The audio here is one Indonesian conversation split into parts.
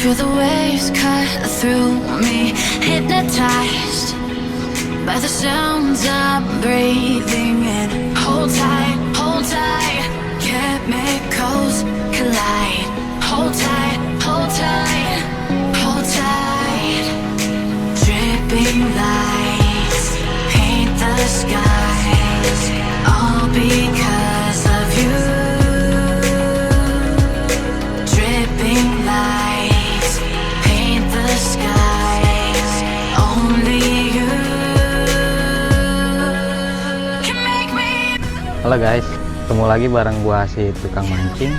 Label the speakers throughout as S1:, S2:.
S1: Feel the waves cut through me, hypnotized by the sounds I'm breathing in. Hold tight, chemicals collide. Hold tight, hold tight, hold tight. Dripping lights paint the skies, all because of you. Dripping lights paint the skies, only you can make me.
S2: Halo guys, ketemu lagi bareng gua si tukang mancing.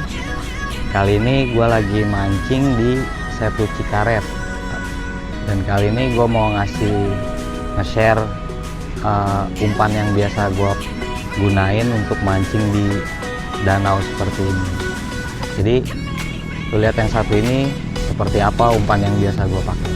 S2: Kali ini gua lagi mancing di Setu Cikaret. Dan kali ini gua mau nge-share umpan yang biasa gua gunain untuk mancing di danau seperti ini. Jadi lu lihat yang satu ini seperti apa umpan yang biasa gua pakai.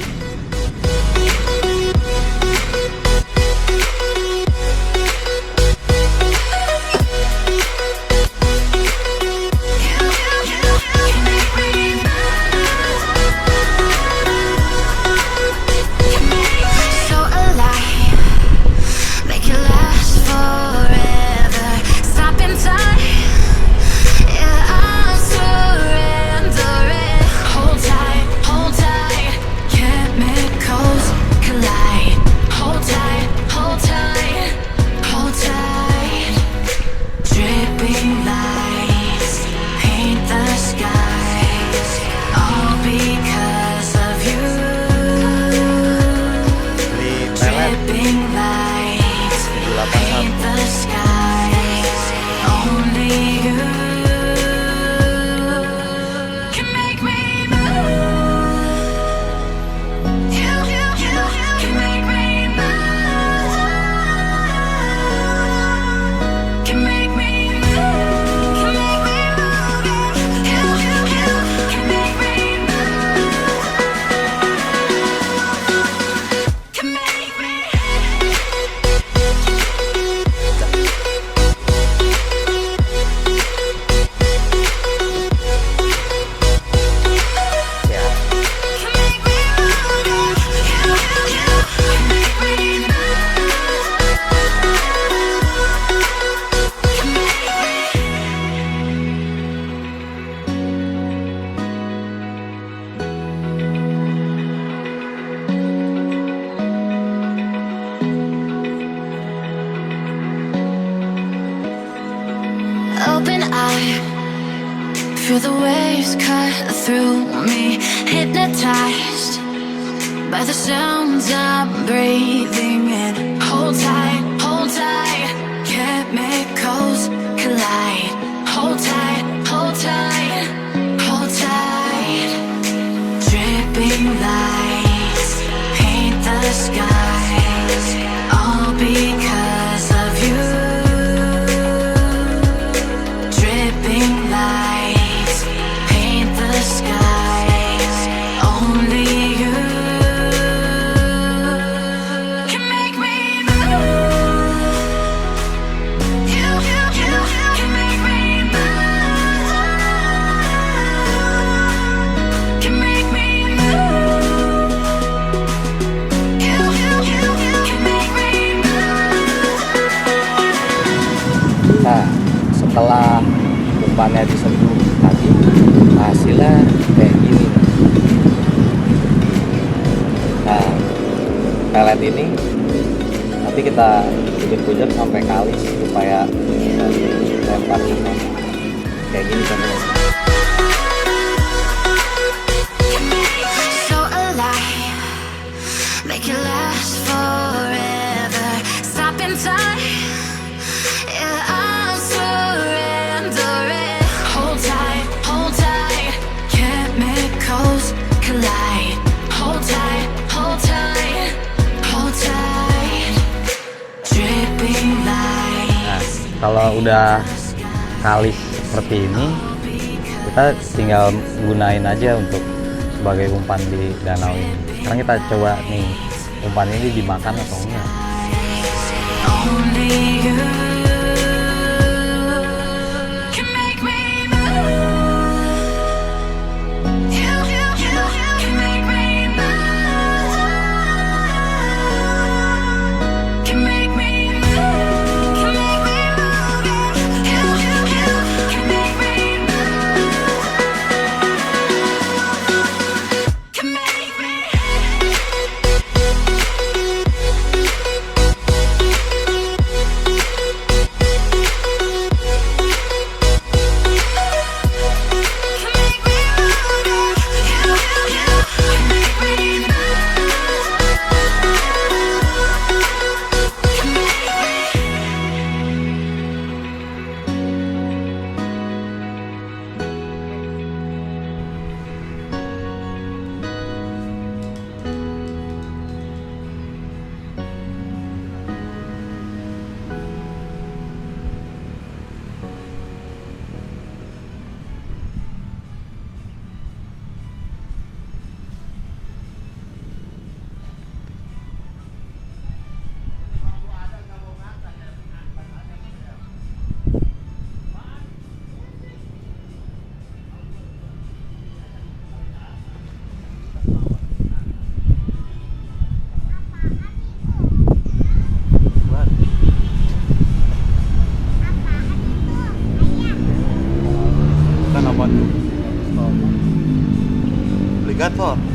S1: Open eye, feel the waves cut through me, hypnotized by the sounds I'm breathing in. Hold tight, chemicals collide. Hold tight, hold tight, hold tight. Dripping lights paint the skies, all because of you. Lights paint the skies, only you can make me move. You can make me move. Can make me move. You can make me move.
S2: Nah, setelah umpannya disentuh tadi, hasilnya kayak gini. Nah, pelet ini nanti kita pujar-pujar sampai kalis supaya bisa dilempar umpan kayak gini teman-teman.
S1: So alive, make it last forever. Stop in time, yeah, I'll surrender it. Hold tight, chemicals collide. Hold tight, hold tight. Dripping lights.
S2: Nah, kalau udah kalis seperti ini, kita tinggal gunain aja untuk sebagai umpan di danau ini. Sekarang kita coba nih umpan ini dimakan atau enggak.
S1: Only you can make me move. You can
S3: aligator.